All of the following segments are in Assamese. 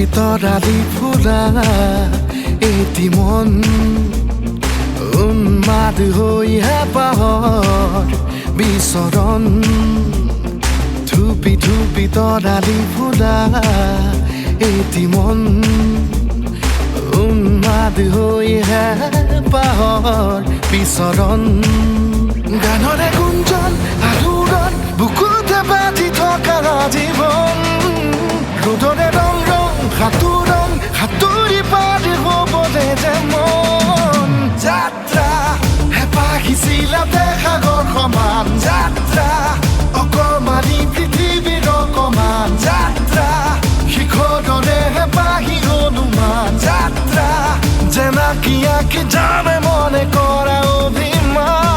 তৰালি ফুলা এটি মন উন্মাদ হৈ হেঁপাহৰ বিচৰণ ধুপি ধুপি তৰালি ফুলা এটি মন উন্মাদ হৈ হেঁপাহৰ বিচৰণ গানৰে গুঞ্জন আলোড়ন বুকুতে বাজি থকা জীৱন ৰ'দৰে ৰং ৰং সাঁতোৰং সাঁতুৰি পাৰি হ'বলে যে মন যাত্ৰা হেঁপাহিছিলাতে সাগৰ সমান যাত্ৰা অকমানি পৃথিৱীৰ অকমান যাত্ৰা শিখৰৰে হেঁপাহি অনুমান যাত্ৰা জেনাকি আঁকি জানে মনে কৰা অভিমান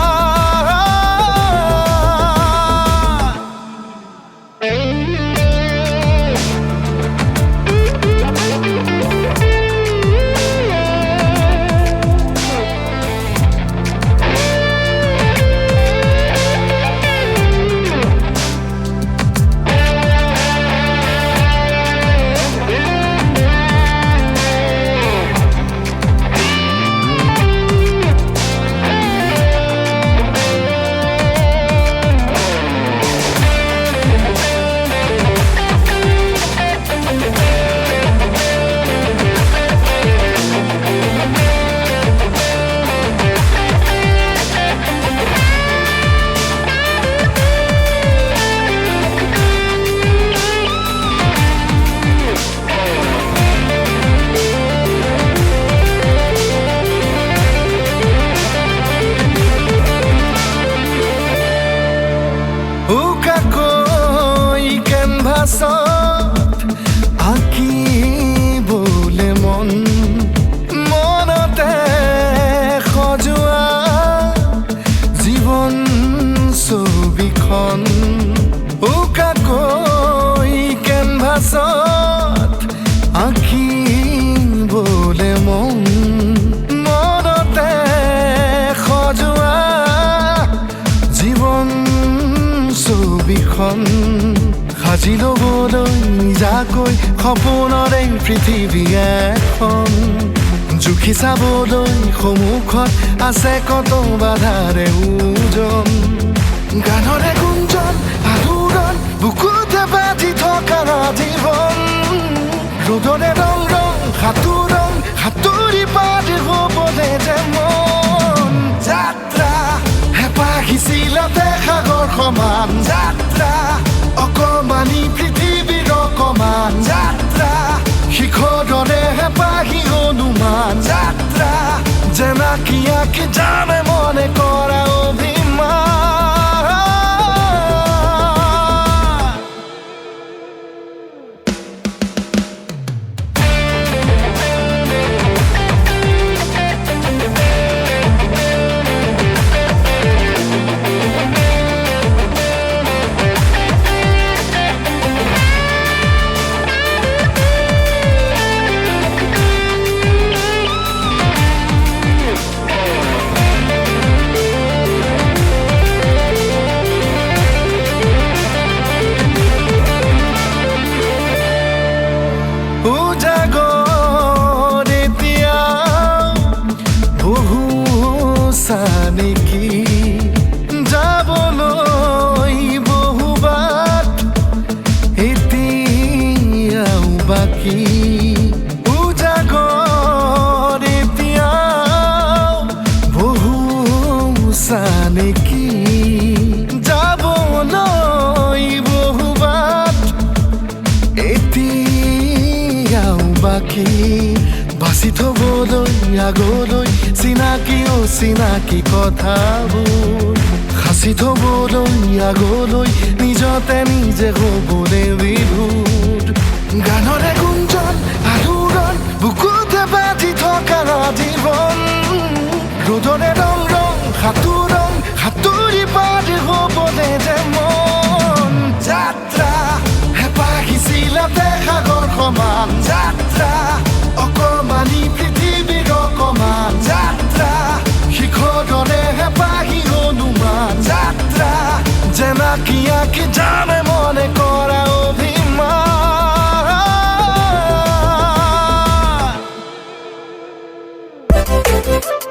আঁকিবলে মন মনতে সজোৱা জীৱন ছবিখন উকাকৈ কেনভাছত আঁকিবলে মন মনতে সজোৱা জীৱন ছবিখন সাজি ল'বলৈ নিজাকৈ সপোনৰে পৃথিৱী এখন জুখি চাবলৈ সন্মুখত আছে কত বাধাৰে ওজন গানৰে গুঞ্জন আলোড়ন বুকুতে বাজি থকা জীৱন ৰ'দৰে ৰং ৰং সাঁতোৰং সাঁতুৰি পাৰি হ'বলে যে মন যাত্ৰা হেঁপাহিছিলাতে সাগৰ সমান যাত্ৰা অকমানি পৃথিৱীৰ অকমান যাত্ৰা শিখৰৰে হেঁপাহি অনুমান যাত্ৰা জেনাকি আঁকি জানে মনে কৰা অভিমান নেকি যাবলৈ বহুবাট এতিয়াও বাকী উজাগৰ এতিয়াও বহু নেকি যাবলৈ বহুবাট এতিয়াও বাকী বাচি থবলৈ আগলৈ চিনাকি অচিনাকি কথাবোৰ সাঁচি থবলৈ আগলৈ নিজতে নিজে হ'বলৈ বিভোৰ গানৰে গুঞ্জন আলোড়ন বুকুতে বাজি থকা জীৱন ৰ'দৰে ৰং ৰং সাঁতোৰং সাঁতুৰি পাৰি হ'বলে যে মন যাত্ৰা হেঁপাহিছিলাতে সাগৰ সমান যাত্ৰা অকমানি পৃথিৱীৰ অকমান যাত্ৰা শিখৰৰে হেঁপাহি অনুমান যাত্ৰা জেনাকি আঁকি জানে মনে কৰা অভিমান Thank you.